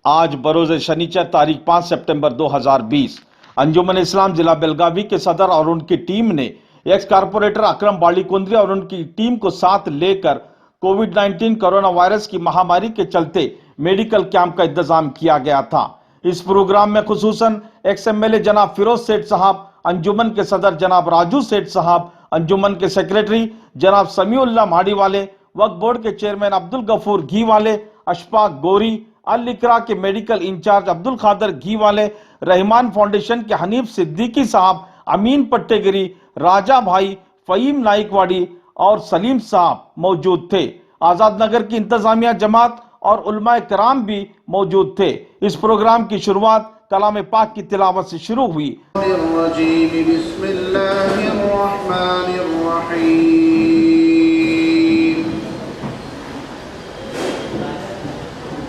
आज बरोज शनिचर तारीख 5 सितंबर 2020 अंजुमन इस्लाम जिला बेलगावी के सदर और उनकी टीम ने एक्स कारपोरेटर अकरम बालीकुंद्री और उनकी टीम को साथ लेकर कोविड-19 कोरोना वायरस की महामारी के चलते मेडिकल कैंप का इंतजाम किया गया था। इस प्रोग्राम में खुसूसन एक्स एमएलए जनाब फिरोज सेठ साहब, अंजुमन के सदर जनाब राजू सेठ साहब, अंजुमन के सेक्रेटरी जनाब समीउल्लाह माड़ीवाले, वक्फ बोर्ड के चेयरमैन अब्दुल गफूर घीवाले, अशफाक गोरी, अल इकरा के मेडिकल इंचार्ज अब्दुल खादर घीवाले, रहमान फाउंडेशन के हनीफ सिद्दीकी साहब, अमीन पट्टेगिरी, राजा भाई, फहीम नाइकवाड़ी और सलीम साहब मौजूद थे। आजाद नगर की इंतजामिया जमात और उलमाए कराम भी मौजूद थे। इस प्रोग्राम की शुरुआत कलाम पाक की तिलावत से शुरू हुई।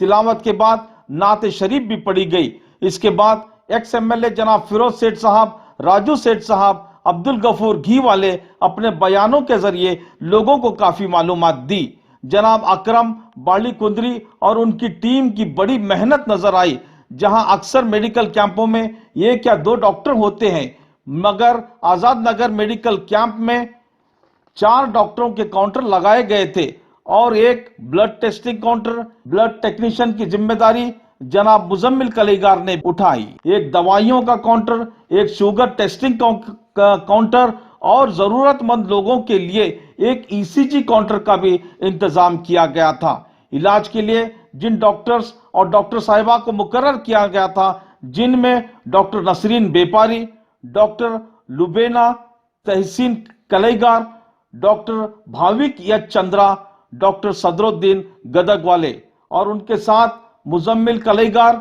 तिलावत के बाद नात शरीफ भी पढ़ी गई। इसके बाद एक्स एमएलए जनाब फिरोज सेठ साहब, राजू सेठ साहब, अब्दुल गफूर घीवाले अपने बयानों के जरिए लोगों को काफी मालूमात दी। जनाब अकरम बालीकुंद्री और उनकी टीम की बड़ी मेहनत नजर आई। जहां अक्सर मेडिकल कैंपों में एक या दो डॉक्टर होते हैं, मगर आजाद नगर मेडिकल कैंप में 4 डॉक्टरों के काउंटर लगाए गए थे और एक blood testing counter, blood technician की जिम्मेदारी जनाब मुजम्मिल कलेगार ने उठाई। एक दवाइयों का काउंटर, एक शुगर टेस्टिंग काउंटर और जरूरतमंद लोगों के लिए एक ईसीजी काउंटर का भी इंतजाम किया गया था। इलाज के लिए जिन डॉक्टर्स और डॉक्टर साहिबा को मुकर्रर किया गया था, जिनमें डॉक्टर नसरीन बेपारी, डॉक्टर लुबेना तहसीन कलेगार, डॉक्टर भाविक यच चंद्रा, डॉक्टर सदरुद्दीन गदग वाले और उनके साथ मुजम्मिल कलेगार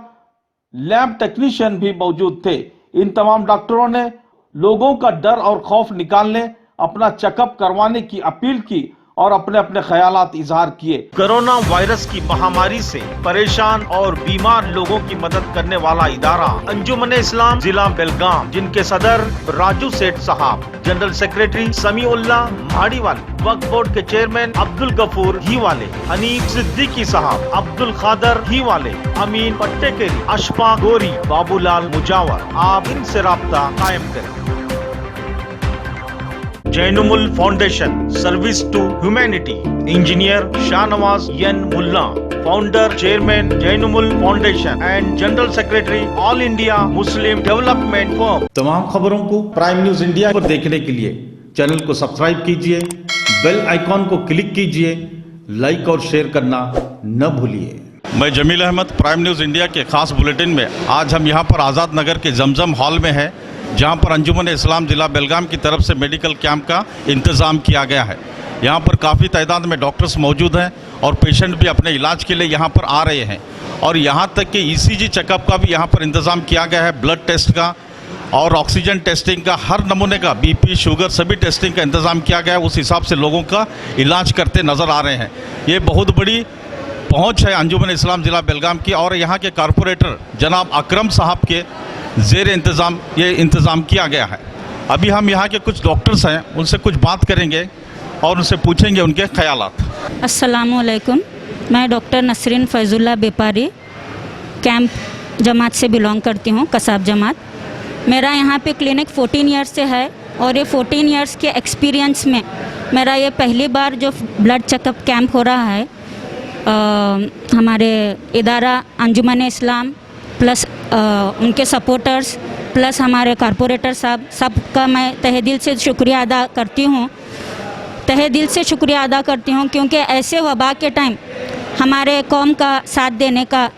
लैब टेक्नीशियन भी मौजूद थे। इन तमाम डॉक्टरों ने लोगों का डर और खौफ निकालने, अपना चेकअप करवाने की अपील की और अपने अपने ख्यालात इजहार किए। कोरोना वायरस की महामारी से परेशान और बीमार लोगों की मदद करने वाला इदारा अंजुमन इस्लाम जिला बेलगाम, जिनके सदर राजू सेठ साहब, जनरल सेक्रेटरी समीउल्लाह माड़ीवाले, वक्फ बोर्ड के चेयरमैन अब्दुल गफूर घीवाले, हनीफ सिद्दीकी साहब, अब्दुल खादर घीवाले, अमीन पट्टेगिरी, अशफाक गोरी, बाबूलाल मुजावर, आप इनसे राब्ता कायम करें। Zainumul foundation service to humanity, engineer Shahnawaz N Mulla, founder chairman Zainumul foundation and general secretary all India Muslim development firm. तमाम खबरों को प्राइम न्यूज इंडिया पर देखने के लिए चैनल को सब्सक्राइब कीजिए, बेल आइकॉन को क्लिक कीजिए, लाइक और शेयर करना न भूलिए। मैं Jameel Ahmed, Prime News India के खास बुलेटिन में आज हम यहाँ पर आज़ाद नगर के जमजम हॉल में हैं, जहाँ पर अंजुमन इस्लाम जिला बेलगाम की तरफ से मेडिकल कैंप का इंतज़ाम किया गया है। यहाँ पर काफ़ी तादाद में डॉक्टर्स मौजूद हैं और पेशेंट भी अपने इलाज के लिए यहाँ पर आ रहे हैं और यहाँ तक कि ईसीजी चेकअप का भी यहाँ पर इंतज़ाम किया गया है, ब्लड टेस्ट का और ऑक्सीजन टेस्टिंग का, हर नमूने का बीपी शुगर सभी टेस्टिंग का इंतज़ाम किया गया है। उस हिसाब से लोगों का इलाज करते नज़र आ रहे हैं। ये बहुत बड़ी पहुँच है अंजुमन इस्लाम जिला बेलगाम की और यहाँ के कारपोरेटर जनाब अकरम साहब के ज़ेर इंतज़ाम ये इंतज़ाम किया गया है। अभी हम यहाँ के कुछ डॉक्टर्स हैं, उनसे कुछ बात करेंगे और उनसे पूछेंगे उनके ख्यालात। अस्सलामुअलैकुम, मैं डॉक्टर नसरीन फैजुल्ला बेपारी कैंप जमात से बिलोंग करती हूँ, कसाब जमात। मेरा यहाँ पे क्लिनिक 14 ईयर्स से है और ये 14 ईयर्स के एक्सपीरियंस में मेरा ये पहली बार जो ब्लड चेकअप कैंप हो रहा है हमारे इदारा अंजुमन इस्लाम प्लस उनके सपोर्टर्स प्लस हमारे कारपोरेटर साहब, सबका मैं तहे दिल से शुक्रिया अदा करती हूँ। तहे दिल से शुक्रिया अदा करती हूँ क्योंकि ऐसे वबा के टाइम हमारे कौम का साथ देने का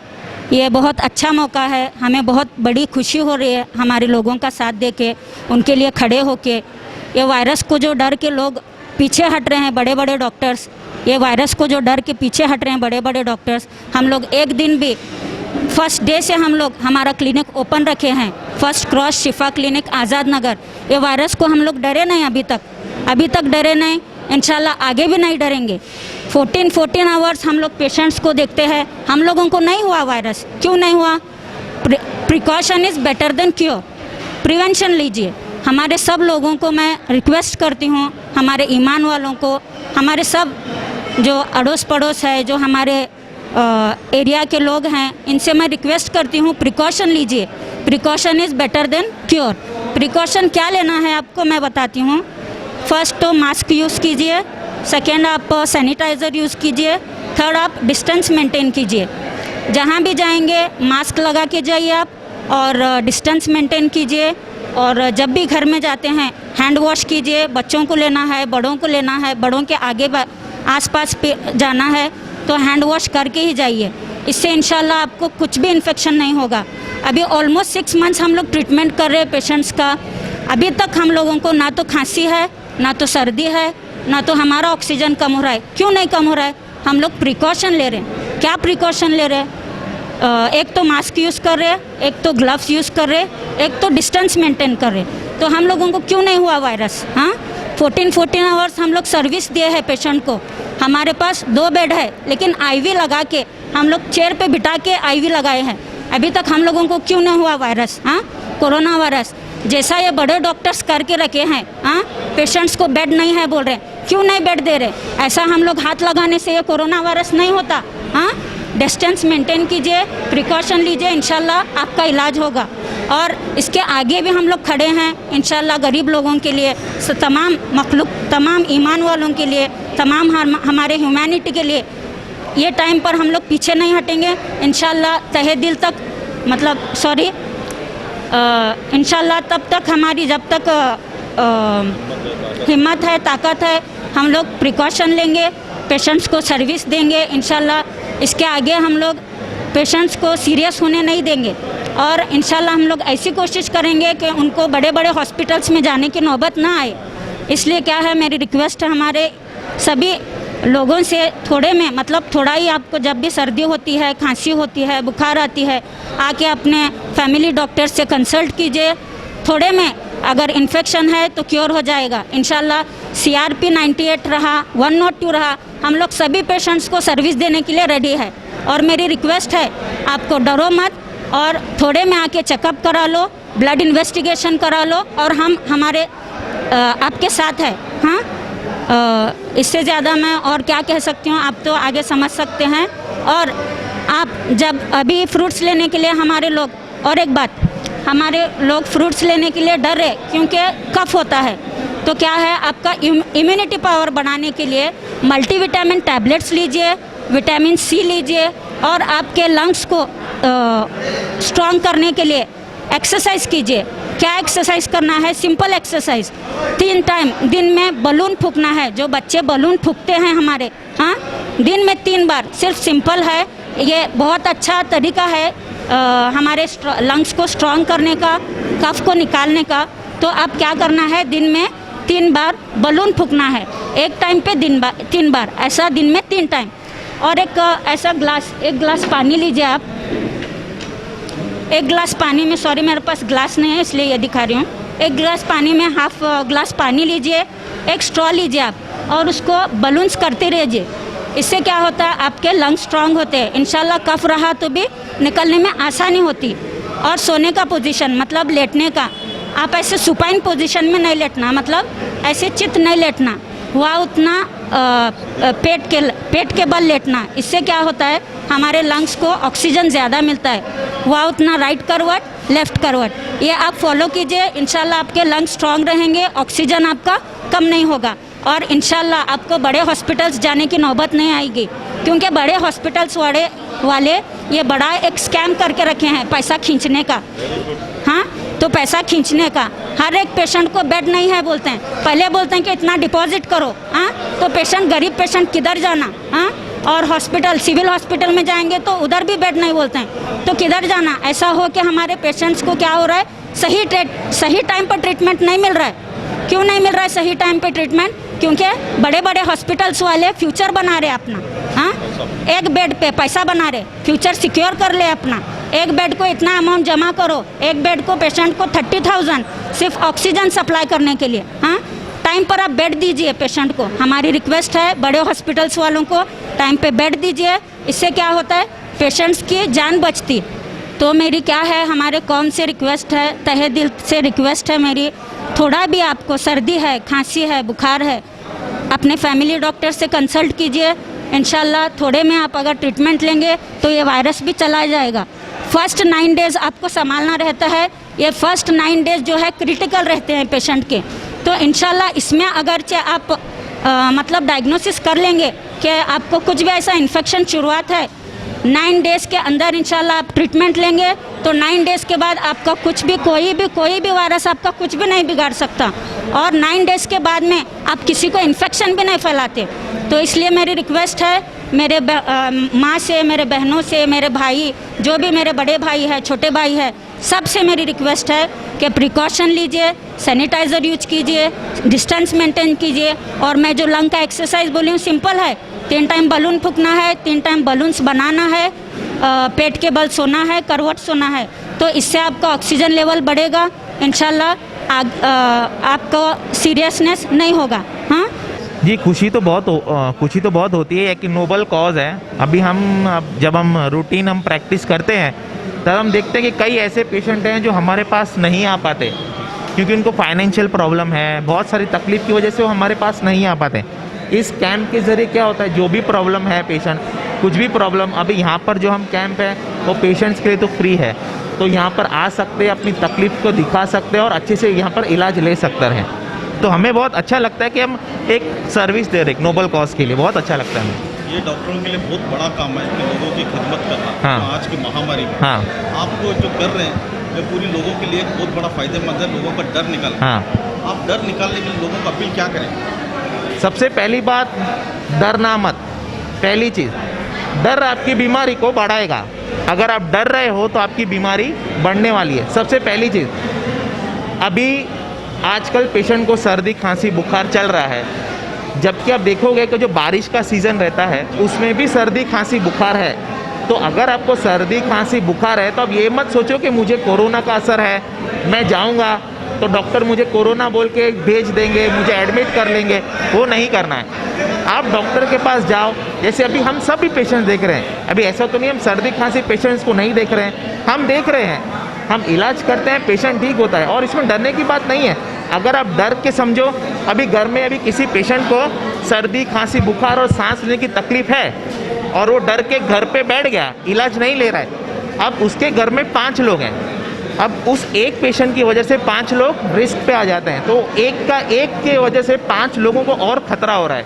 ये बहुत अच्छा मौका है। हमें बहुत बड़ी खुशी हो रही है हमारे लोगों का साथ दे के, उनके लिए खड़े होके। ये वायरस को जो डर के लोग पीछे हट रहे हैं बड़े बड़े डॉक्टर्स, ये वायरस को जो डर के पीछे हट रहे हैं बड़े बड़े डॉक्टर्स। हम लोग एक दिन भी फर्स्ट डे से हम लोग हमारा क्लिनिक ओपन रखे हैं, फर्स्ट क्रॉस शिफा क्लिनिक आज़ाद नगर। ये वायरस को हम लोग डरे नहीं, अभी तक डरे नहीं, इंशाल्लाह आगे भी नहीं डरेंगे। 14 आवर्स हम लोग पेशेंट्स को देखते हैं, हम लोगों को नहीं हुआ वायरस। क्यों नहीं हुआ? Precaution is better than cure. Prevention लीजिए। हमारे सब लोगों को मैं रिक्वेस्ट करती हूँ, हमारे ईमान वालों को, हमारे सब जो अड़ोस पड़ोस है, जो हमारे एरिया के लोग हैं, इनसे मैं रिक्वेस्ट करती हूँ प्रिकॉशन लीजिए। Precaution is better than cure. Precaution क्या लेना है आपको मैं बताती हूँ। फर्स्ट तो मास्क यूज़ कीजिए, सेकेंड आप सैनिटाइज़र यूज़ कीजिए, थर्ड आप डिस्टेंस मेंटेन कीजिए। जहाँ भी जाएंगे मास्क लगा के जाइए आप, और डिस्टेंस मेंटेन कीजिए। और जब भी घर में जाते हैं हैंड वॉश कीजिए। बच्चों को लेना है, बड़ों को लेना है, बड़ों के आगे आसपास पे जाना है तो हैंड वॉश करके ही जाइए। इससे इंशाल्लाह आपको कुछ भी इन्फेक्शन नहीं होगा। अभी ऑलमोस्ट 6 मंथ्स हम लोग ट्रीटमेंट कर रहे हैं पेशेंट्स का, अभी तक हम लोगों को ना तो खांसी है, ना तो सर्दी है, ना तो हमारा ऑक्सीजन कम हो रहा है। क्यों नहीं कम हो रहा है? हम लोग प्रिकॉशन ले रहे हैं। क्या प्रिकॉशन ले रहे हैं? एक तो मास्क यूज़ कर रहे हैं, एक तो ग्लव्स यूज़ कर रहे हैं, एक तो डिस्टेंस मेंटेन कर रहे हैं। तो हम लोगों को क्यों नहीं हुआ वायरस? हाँ, 14 आवर्स हम लोग सर्विस दिए हैं पेशेंट को। हमारे पास 2 बेड है, लेकिन आईवी लगा के हम लोग चेयर पे बिठा के आईवी लगाए हैं। अभी तक हम लोगों को क्यों नहीं हुआ वायरस? हाँ, कोरोना वायरस जैसा ये बड़े डॉक्टर्स करके रखे हैं। हाँ, पेशेंट्स को बेड नहीं है बोल रहे, क्यों नहीं बेड दे रहे? ऐसा हम लोग हाथ लगाने से ये कोरोना वायरस नहीं होता। हाँ, डिस्टेंस मेंटेन कीजिए, प्रिकॉशन लीजिए, इंशाल्लाह आपका इलाज होगा। और इसके आगे भी हम लोग खड़े हैं इंशाल्लाह गरीब लोगों के लिए, तमाम मखलूक, तमाम ईमान वालों के लिए, तमाम हमारे ह्यूमैनिटी के लिए। ये टाइम पर हम लोग पीछे नहीं हटेंगे इंशाल्लाह, तहे दिल तक, मतलब सॉरी, इंशाल्लाह तब तक हमारी जब तक हिम्मत है, ताकत है, हम लोग प्रिकॉशन लेंगे, पेशेंट्स को सर्विस देंगे इंशाल्लाह। इसके आगे हम लोग पेशेंट्स को सीरियस होने नहीं देंगे और इंशाल्लाह हम लोग ऐसी कोशिश करेंगे कि उनको बड़े बड़े हॉस्पिटल्स में जाने की नौबत ना आए। इसलिए क्या है, मेरी रिक्वेस्ट है हमारे सभी लोगों से, थोड़े में मतलब थोड़ा ही आपको जब भी सर्दी होती है, खांसी होती है, बुखार आती है, आके अपने फैमिली डॉक्टर से कंसल्ट कीजिए। थोड़े में अगर इन्फेक्शन है तो क्योर हो जाएगा इंशाल्लाह। CRP 98 रहा, 102 रहा, हम लोग सभी पेशेंट्स को सर्विस देने के लिए रेडी है। और मेरी रिक्वेस्ट है, आपको डरो मत और थोड़े में आके चेकअप करा लो, ब्लड इन्वेस्टिगेशन करा लो और हम हमारे आपके साथ है। हाँ, इससे ज़्यादा मैं और क्या कह सकती हूँ, आप तो आगे समझ सकते हैं। और आप जब अभी फ्रूट्स लेने के लिए हमारे लोग, और एक बात, हमारे लोग फ्रूट्स लेने के लिए डर रहे क्योंकि कफ होता है। तो क्या है, आपका इम्यूनिटी पावर बढ़ाने के लिए मल्टीविटामिन टैबलेट्स लीजिए, विटामिन C लीजिए, और आपके लंग्स को स्ट्रॉन्ग करने के लिए एक्सरसाइज कीजिए। क्या एक्सरसाइज करना है? सिंपल एक्सरसाइज, 3 टाइम दिन में बलून फूंकना है। जो बच्चे बलून फूंकते हैं हमारे, हाँ, दिन में 3 बार, सिर्फ सिंपल है। ये बहुत अच्छा तरीका है हमारे लंग्स को स्ट्रॉन्ग करने का, कफ को निकालने का। तो आप क्या करना है, दिन में 3 बार बलून फूंकना है, एक टाइम पे 3 बार, ऐसा दिन में 3 टाइम। और एक ऐसा एक गिलास पानी लीजिए आप, एक गिलास पानी में, सॉरी मेरे पास ग्लास नहीं है इसलिए ये दिखा रही हूँ, एक गिलास पानी में हाफ ग्लास पानी लीजिए, एक स्ट्रॉ लीजिए आप और उसको बलून्स करते रहिए। इससे क्या होता है, आपके लंग्स स्ट्रांग होते हैं इंशाल्लाह। कफ रहा तो भी निकलने में आसानी होती। और सोने का पोजीशन मतलब लेटने का, आप ऐसे सुपाइन पोजीशन में नहीं लेटना, मतलब ऐसे चित नहीं लेटना, हुआ उतना पेट के बल लेटना। इससे क्या होता है, हमारे लंग्स को ऑक्सीजन ज़्यादा मिलता है। हुआ उतना राइट करवट, लेफ़्ट करवट, ये आप फॉलो कीजिए, इंशाल्लाह आपके लंग्स स्ट्रांग रहेंगे, ऑक्सीजन आपका कम नहीं होगा और इंशाल्लाह आपको बड़े हॉस्पिटल्स जाने की नौबत नहीं आएगी। क्योंकि बड़े हॉस्पिटल्स वाले ये बड़ा एक स्कैम करके रखे हैं पैसा खींचने का। हाँ, तो पैसा खींचने का, हर एक पेशेंट को बेड नहीं है बोलते हैं, पहले बोलते हैं कि इतना डिपॉजिट करो। हाँ, तो पेशेंट, गरीब पेशेंट किधर जाना? हाँ, और हॉस्पिटल, सिविल हॉस्पिटल में जाएंगे तो उधर भी बेड नहीं बोलते हैं, तो किधर जाना? ऐसा हो कि हमारे पेशेंट्स को क्या हो रहा है, सही टाइम पर ट्रीटमेंट नहीं मिल रहा है। क्यों नहीं मिल रहा है सही टाइम पे ट्रीटमेंट? क्योंकि बड़े बड़े हॉस्पिटल्स वाले फ्यूचर बना रहे अपना, हाँ, एक बेड पे पैसा बना रहे, फ्यूचर सिक्योर कर ले अपना। एक बेड को इतना अमाउंट जमा करो, एक बेड को पेशेंट को 30,000 सिर्फ ऑक्सीजन सप्लाई करने के लिए, हाँ। टाइम पर आप बेड दीजिए पेशेंट को, हमारी रिक्वेस्ट है बड़े हॉस्पिटल्स वालों को टाइम पे बेड दीजिए। इससे क्या होता है, पेशेंट्स की जान बचती। तो मेरी क्या है, हमारे कौम से रिक्वेस्ट है, तहे दिल से रिक्वेस्ट है मेरी, थोड़ा भी आपको सर्दी है, खांसी है, बुखार है, अपने फैमिली डॉक्टर से कंसल्ट कीजिए। इंशाल्लाह थोड़े में आप अगर ट्रीटमेंट लेंगे तो ये वायरस भी चला जाएगा। फर्स्ट 9 डेज़ आपको संभालना रहता है, ये फर्स्ट 9 डेज़ जो है क्रिटिकल रहते हैं पेशेंट के। तो इंशाल्लाह इसमें अगरचे आप मतलब डायग्नोसिस कर लेंगे कि आपको कुछ भी ऐसा इन्फेक्शन शुरुआत है, 9 डेज़ के अंदर इंशाल्लाह आप ट्रीटमेंट लेंगे तो 9 डेज़ के बाद आपका कुछ भी कोई भी वायरस आपका कुछ भी नहीं बिगाड़ सकता, और 9 डेज़ के बाद में आप किसी को इन्फेक्शन भी नहीं फैलाते। तो इसलिए मेरी रिक्वेस्ट है मेरे माँ से, मेरे बहनों से, मेरे भाई, जो भी मेरे बड़े भाई है, छोटे भाई है, सबसे मेरी रिक्वेस्ट है कि प्रिकॉशन लीजिए, सैनिटाइज़र यूज कीजिए, डिस्टेंस मेंटेन कीजिए। और मैं जो लंग का एक्सरसाइज बोली हूँ सिंपल है, 3 टाइम बलून फूंकना है, 3 टाइम बलून्स बनाना है, पेट के बल सोना है, करवट सोना है। तो इससे आपका ऑक्सीजन लेवल बढ़ेगा, इंशाल्लाह आपको सीरियसनेस नहीं होगा। हाँ जी, खुशी तो बहुत होती है, एक नोबल कॉज है। अभी जब हम रूटीन प्रैक्टिस करते हैं तब हम देखते हैं कि कई ऐसे पेशेंट हैं जो हमारे पास नहीं आ पाते क्योंकि उनको फाइनेंशियल प्रॉब्लम है, बहुत सारी तकलीफ की वजह से वो हमारे पास नहीं आ पाते। इस कैंप के ज़रिए क्या होता है, जो भी प्रॉब्लम है पेशेंट, कुछ भी प्रॉब्लम, अभी यहाँ पर जो हम कैंप है वो पेशेंट्स के लिए तो फ्री है, तो यहाँ पर आ सकते हैं, अपनी तकलीफ़ को दिखा सकते हैं और अच्छे से यहाँ पर इलाज ले सकते हैं। तो हमें बहुत अच्छा लगता है कि हम एक सर्विस दे रहे हैं नोबल कॉज के लिए, बहुत अच्छा लगता है हमें। ये डॉक्टरों के लिए बहुत बड़ा काम है कि लोगों की खिदमत करना। हाँ। आज की महामारी में हाँ, आपको जो कर रहे हैं वो पूरी लोगों के लिए बहुत बड़ा फायदेमंद है, लोगों का डर निकाल। हाँ, आप डर निकालने के लिए लोगों को अपील क्या करें? सबसे पहली बात, डरना मत। पहली चीज़, डर आपकी बीमारी को बढ़ाएगा। अगर आप डर रहे हो तो आपकी बीमारी बढ़ने वाली है। सबसे पहली चीज़, अभी आजकल पेशेंट को सर्दी खांसी बुखार चल रहा है, जबकि आप देखोगे कि जो बारिश का सीज़न रहता है उसमें भी सर्दी खांसी बुखार है। तो अगर आपको सर्दी खांसी बुखार है तो आप ये मत सोचो कि मुझे कोरोना का असर है, मैं जाऊंगा तो डॉक्टर मुझे कोरोना बोल के भेज देंगे, मुझे एडमिट कर लेंगे। वो नहीं करना है। आप डॉक्टर के पास जाओ, जैसे अभी हम सभी पेशेंट्स देख रहे हैं। अभी ऐसा तो नहीं हम सर्दी खांसी पेशेंट्स को नहीं देख रहे हैं, हम देख रहे हैं, हम इलाज करते हैं, पेशेंट ठीक होता है, और इसमें डरने की बात नहीं है। अगर आप डर के समझो, अभी घर में अभी किसी पेशेंट को सर्दी खांसी बुखार और सांस लेने की तकलीफ है और वो डर के घर पे बैठ गया, इलाज नहीं ले रहा है, अब उसके घर में 5 लोग हैं, अब उस एक पेशेंट की वजह से 5 लोग रिस्क पे आ जाते हैं, तो एक के वजह से 5 लोगों को और खतरा हो रहा है।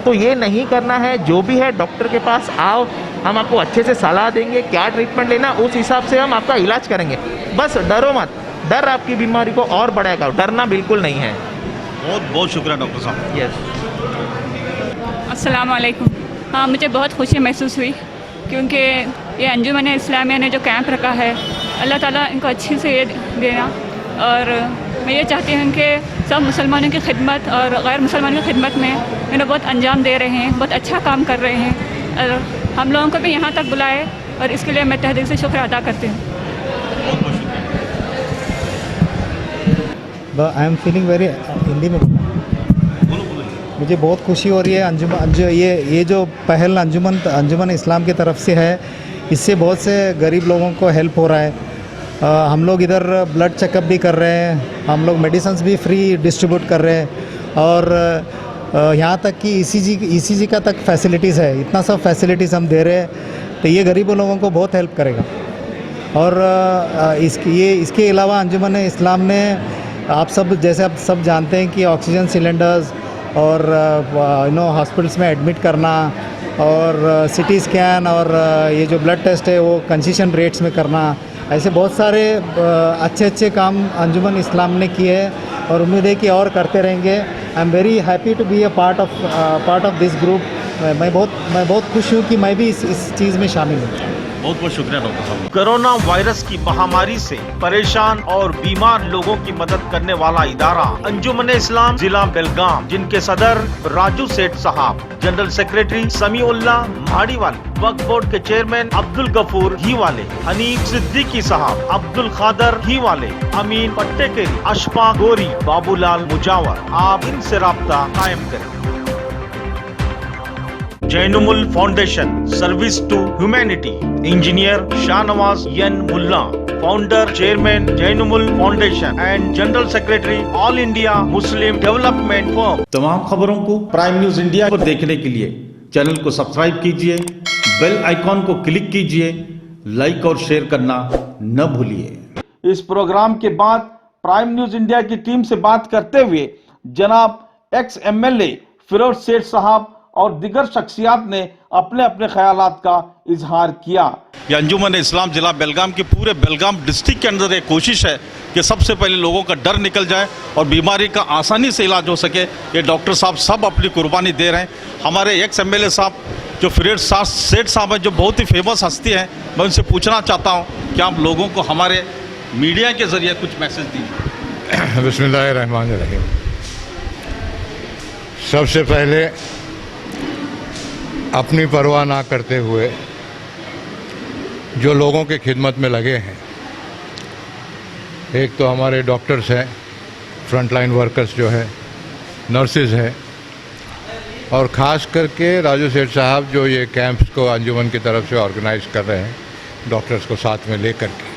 तो ये नहीं करना है। जो भी है डॉक्टर के पास आओ, हम आपको अच्छे से सलाह देंगे, क्या ट्रीटमेंट लेना, उस हिसाब से हम आपका इलाज करेंगे। बस डरो मत, डर आपकी बीमारी को और बढ़ाएगा, डरना बिल्कुल नहीं है। बहुत बहुत शुक्रिया डॉक्टर साहब। यस, अस्सलाम वालेकुम। हाँ, मुझे बहुत खुशी महसूस हुई क्योंकि ये अंजुमन इस्लामिया ने जो कैंप रखा है, अल्लाह ताला इनको अच्छी से ये देना। और मैं ये चाहती हूँ कि सब मुसलमानों की खिदमत और गैर मुसलमानों की खिदमत में मैंने बहुत अंजाम दे रहे हैं, बहुत अच्छा काम कर रहे हैं, और हम लोगों को भी यहाँ तक बुलाए, और इसके लिए मैं तहे दिल से शुक्र अदा करती हूँ। I am feeling very, Hindi में मुझे बहुत खुशी हो रही है। ये जो पहल अंजुमन इस्लाम की तरफ से है, इससे बहुत से गरीब लोगों को हेल्प हो रहा है। हम लोग इधर ब्लड चेकअप भी कर रहे हैं, हम लोग मेडिसिन्स भी फ्री डिस्ट्रीब्यूट कर रहे हैं, और यहाँ तक कि ईसीजी का तक फैसिलिटीज़ है। इतना सब फैसिलिटीज़ हम दे रहे हैं, तो ये गरीबों लोगों को बहुत हेल्प करेगा। और इसके अलावा अंजुमन इस्लाम ने, आप सब जानते हैं कि ऑक्सीजन सिलेंडर्स और हॉस्पिटल्स में एडमिट करना, और सिटी स्कैन, और ये जो ब्लड टेस्ट है वो कंसेशन रेट्स में करना, ऐसे बहुत सारे अच्छे काम अंजुमन इस्लाम ने किए हैं, और उम्मीद है कि और करते रहेंगे। I am very happy to be a part of this group. मैं बहुत खुश हूँ कि मैं भी इस चीज़ में शामिल हूँ। बहुत बहुत शुक्रिया डॉक्टर साहब। कोरोना वायरस की महामारी से परेशान और बीमार लोगों की मदद करने वाला इदारा अंजुमन इस्लाम जिला बेलगाम, जिनके सदर राजू सेठ साहब, जनरल सेक्रेटरी समीउल्लाह महाड़ीवाल, वक्फ बोर्ड के चेयरमैन अब्दुल गफूर घी वाले, हनीफ सिद्दीकी साहब, अब्दुल खादर घी वाले, अमीन पट्टेकेरी, अशफाक गोरी, बाबूलाल मुजावर, आप इनसे राब्ता कायम करें। Zainumul foundation, service to humanity, engineer Shahnawaz N Mulla, founder chairman Zainumul foundation and general secretary all India Muslim development firm. तमाम खबरों को प्राइम न्यूज इंडिया पर देखने के लिए चैनल को सब्सक्राइब कीजिए, बेल आइकॉन को क्लिक कीजिए, लाइक और शेयर करना न भूलिए। इस प्रोग्राम के बाद प्राइम न्यूज इंडिया की टीम से बात करते हुए जनाब एक्स एमएलए फिरोज सेठ साहब और दिगर शख्सियात ने अपने अपने ख्यालात का इजहार किया। ये अंजुमन इस्लाम जिला बेलगाम की पूरे बेलगाम डिस्ट्रिक्ट के अंदर एक कोशिश है कि सबसे पहले लोगों का डर निकल जाए और बीमारी का आसानी से इलाज हो सके। ये डॉक्टर साहब सब अपनी कुर्बानी दे रहे हैं। हमारे एक्स एमएलए साहब जो फिरोज सेठ साहब हैं, जो बहुत ही फेमस हस्ती हैं, मैं उनसे पूछना चाहता हूँ कि आप लोगों को हमारे मीडिया के जरिए कुछ मैसेज दीजिए। बिस्मिल्लाहिर्रहमानिर्रहीम। सबसे पहले अपनी परवाह ना करते हुए जो लोगों के खिदमत में लगे हैं, एक तो हमारे डॉक्टर्स हैं, फ्रंटलाइन वर्कर्स जो है, नर्सेज हैं, और ख़ास करके राजू सेठ साहब जो ये कैंप्स को अंजुमन की तरफ से ऑर्गेनाइज कर रहे हैं, डॉक्टर्स को साथ में लेकर के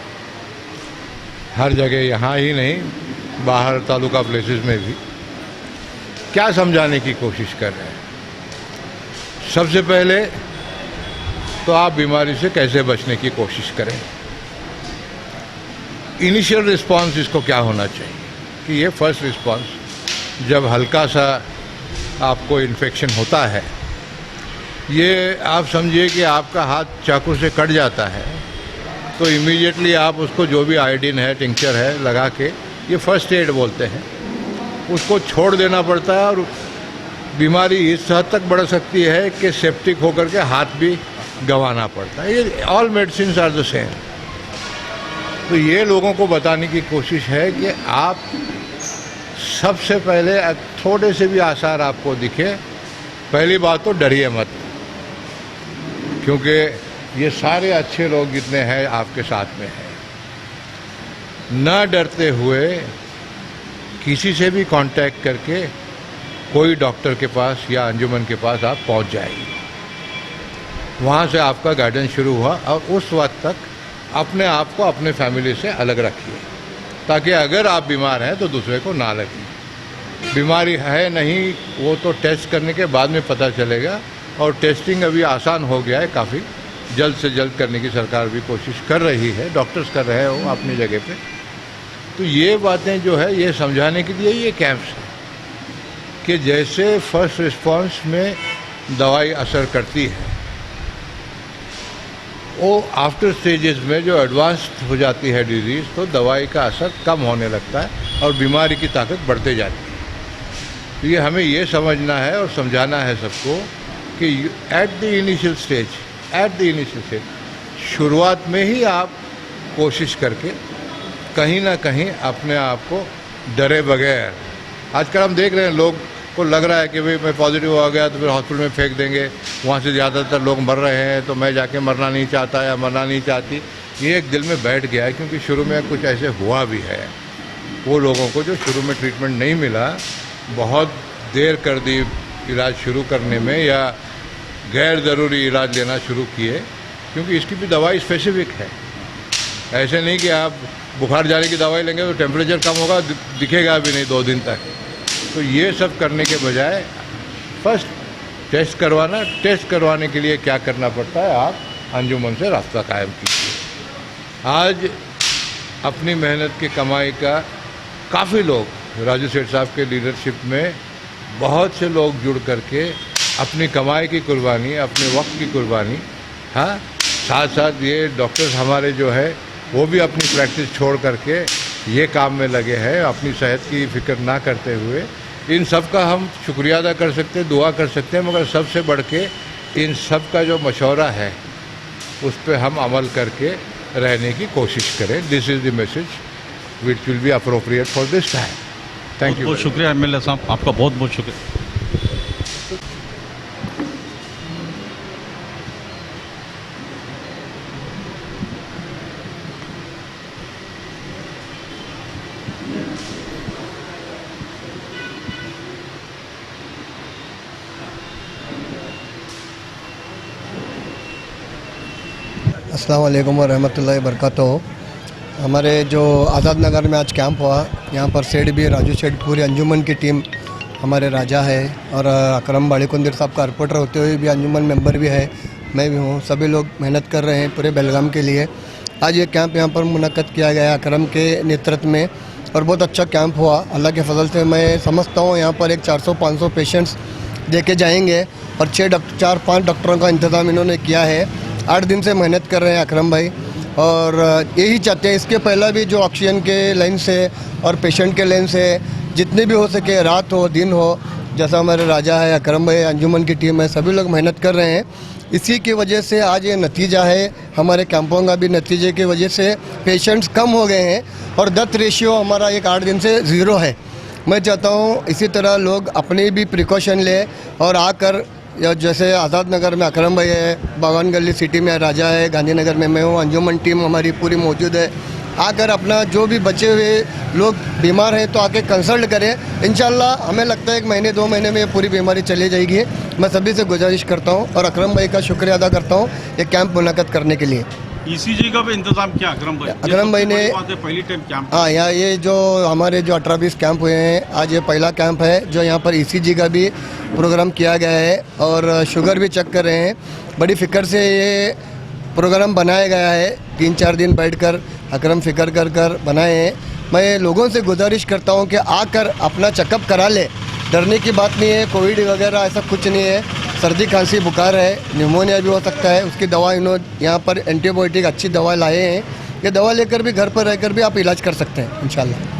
हर जगह, यहाँ ही नहीं बाहर तालुका प्लेसेस में भी क्या समझाने की कोशिश कर रहे हैं। सबसे पहले तो आप बीमारी से कैसे बचने की कोशिश करें। इनिशियल रिस्पांस इसको क्या होना चाहिए कि ये फर्स्ट रिस्पांस जब हल्का सा आपको इन्फेक्शन होता है, ये आप समझिए कि आपका हाथ चाकू से कट जाता है तो इमीडिएटली आप उसको जो भी आयोडीन है, टिंक्चर है, लगा के, ये फर्स्ट एड बोलते हैं, उसको छोड़ देना पड़ता है। और बीमारी इस हद तक बढ़ सकती है कि सेप्टिक होकर के हाथ भी गंवाना पड़ता है। ये all medicine are the same. तो ये लोगों को बताने की कोशिश है कि आप सबसे पहले थोड़े से भी आसार आपको दिखे, पहली बात तो डरिए मत, क्योंकि ये सारे अच्छे लोग जितने हैं आपके साथ में हैं। न डरते हुए किसी से भी कांटेक्ट करके कोई डॉक्टर के पास या अंजुमन के पास आप पहुंच जाइए। वहाँ से आपका गाइडेंस शुरू हुआ और उस वक्त तक अपने आप को अपने फैमिली से अलग रखिए, ताकि अगर आप बीमार हैं तो दूसरे को ना लगे। बीमारी है नहीं वो तो टेस्ट करने के बाद में पता चलेगा, और टेस्टिंग अभी आसान हो गया है, काफ़ी जल्द से जल्द करने की सरकार भी कोशिश कर रही है, डॉक्टर्स कर रहे हो अपनी जगह पे। तो ये बातें जो है ये समझाने के लिए ये कैंप्स है कि जैसे फर्स्ट रिस्पांस में दवाई असर करती है, वो आफ्टर स्टेजेस में जो एडवांस हो जाती है डिजीज़, तो दवाई का असर कम होने लगता है और बीमारी की ताकत बढ़ते जाती है। तो ये हमें ये समझना है और समझाना है सबको कि एट द इनिशियल स्टेज, शुरुआत में ही आप कोशिश करके कहीं ना कहीं अपने आप को डरे बगैर, आजकल हम देख रहे हैं लोग को लग रहा है कि भाई मैं पॉजिटिव हो गया तो फिर हॉस्पिटल में फेंक देंगे, वहाँ से ज़्यादातर लोग मर रहे हैं तो मैं जाके मरना नहीं चाहता या मरना नहीं चाहती। ये एक दिल में बैठ गया है, क्योंकि शुरू में कुछ ऐसे हुआ भी है। वो लोगों को जो शुरू में ट्रीटमेंट नहीं मिला, बहुत देर कर दी इलाज शुरू करने में या गैर ज़रूरी इलाज लेना शुरू किए, क्योंकि इसकी भी दवाई स्पेसिफिक है। ऐसे नहीं कि आप बुखार जाने की दवाई लेंगे तो टेम्परेचर कम होगा, दिखेगा भी नहीं 2 दिन तक। तो ये सब करने के बजाय फर्स्ट टेस्ट करवाने के लिए क्या करना पड़ता है, आप अंजुमन से रास्ता कायम कीजिए। आज अपनी मेहनत की कमाई का काफ़ी लोग, राजू सेठ साहब के लीडरशिप में बहुत से लोग जुड़ करके अपनी कमाई की कुर्बानी, अपने वक्त की कुर्बानी, हाँ, साथ साथ ये डॉक्टर्स हमारे जो है वो भी अपनी प्रैक्टिस छोड़ करके ये काम में लगे हैं, अपनी सेहत की फिक्र ना करते हुए। इन सब का हम शुक्रिया अदा कर सकते हैं, दुआ कर सकते हैं, मगर सबसे बढ़ के इन सब का जो मशवरा है उस पर हम अमल करके रहने की कोशिश करें. This is the message which will be appropriate for this time. Thank you. बहुत शुक्रिया एमएलए साहब, आपका बहुत बहुत शुक्रिया. अस्सलाम वालेकुम व रहमतुल्लाहि व बरकातहू. हमारे जो आज़ाद नगर में आज कैंप हुआ, यहाँ पर सेठ भी, राजू सेठ, पूरी अंजुमन की टीम, हमारे राजा है और अकरम बाड़ीकुंदिर साहब का रिपोर्टर होते हुए भी अंजुमन मेंबर भी है, मैं भी हूँ. सभी लोग मेहनत कर रहे हैं पूरे बेलगाम के लिए. आज ये कैंप यहाँ पर मुनक्कद किया गया अकरम के नेतृत्व में और बहुत अच्छा कैंप हुआ. अल्लाह के फजल से मैं समझता हूँ यहाँ पर एक 400-500 पेशेंट्स देखे जाएंगे और 4-5 डॉक्टरों का इंतज़ाम इन्होंने किया है. 8 दिन से मेहनत कर रहे हैं अकरम भाई और यही चाहते हैं. इसके पहला भी जो ऑक्सीजन के लाइन से और पेशेंट के लाइन से जितने भी हो सके, रात हो दिन हो, जैसा हमारे राजा है, अकरम भाई, अंजुमन की टीम है, सभी लोग मेहनत कर रहे हैं. इसी की वजह से आज ये नतीजा है. हमारे कैंपों का भी नतीजे की वजह से पेशेंट्स कम हो गए हैं और डेथ रेशियो हमारा एक 8 दिन से 0 है. मैं चाहता हूँ इसी तरह लोग अपनी भी प्रिकॉशन ले और आकर, या जैसे आज़ाद नगर में अकरम भाई है, बागान गली सिटी में राजा है, गांधीनगर में मैं हूँ, अंजुमन टीम हमारी पूरी मौजूद है. आकर अपना जो भी बचे हुए लोग बीमार हैं तो आके कंसल्ट करें. इंशाल्लाह हमें लगता है 1 महीने 2 महीने में ये पूरी बीमारी चली जाएगी. मैं सभी से गुजारिश करता हूँ और अकरम भाई का शुक्रिया अदा करता हूँ ये कैंप मुनक्कद करने के लिए. ईसीजी का भी इंतजाम किया अकरम भाई ने. पहली टाइम कैंप. हाँ, यहाँ ये जो हमारे जो 18-20 कैंप हुए हैं, आज ये पहला कैंप है जो यहाँ पर ईसीजी का भी प्रोग्राम किया गया है और शुगर भी चेक कर रहे हैं. बड़ी फ़िक्र से ये प्रोग्राम बनाया गया है. 3-4 दिन बैठकर अकरम फ़िक्र कर कर बनाए हैं. मैं लोगों से गुजारिश करता हूँ कि आकर अपना चेकअप करा ले. डरने की बात नहीं है. कोविड वगैरह ऐसा कुछ नहीं है. सर्दी खांसी बुखार है, न्यूमोनिया भी हो सकता है. उसकी दवा इन्होंने यहाँ पर एंटीबायोटिक अच्छी दवा लाए हैं. ये दवा लेकर भी घर पर रहकर भी आप इलाज कर सकते हैं इंशाल्लाह.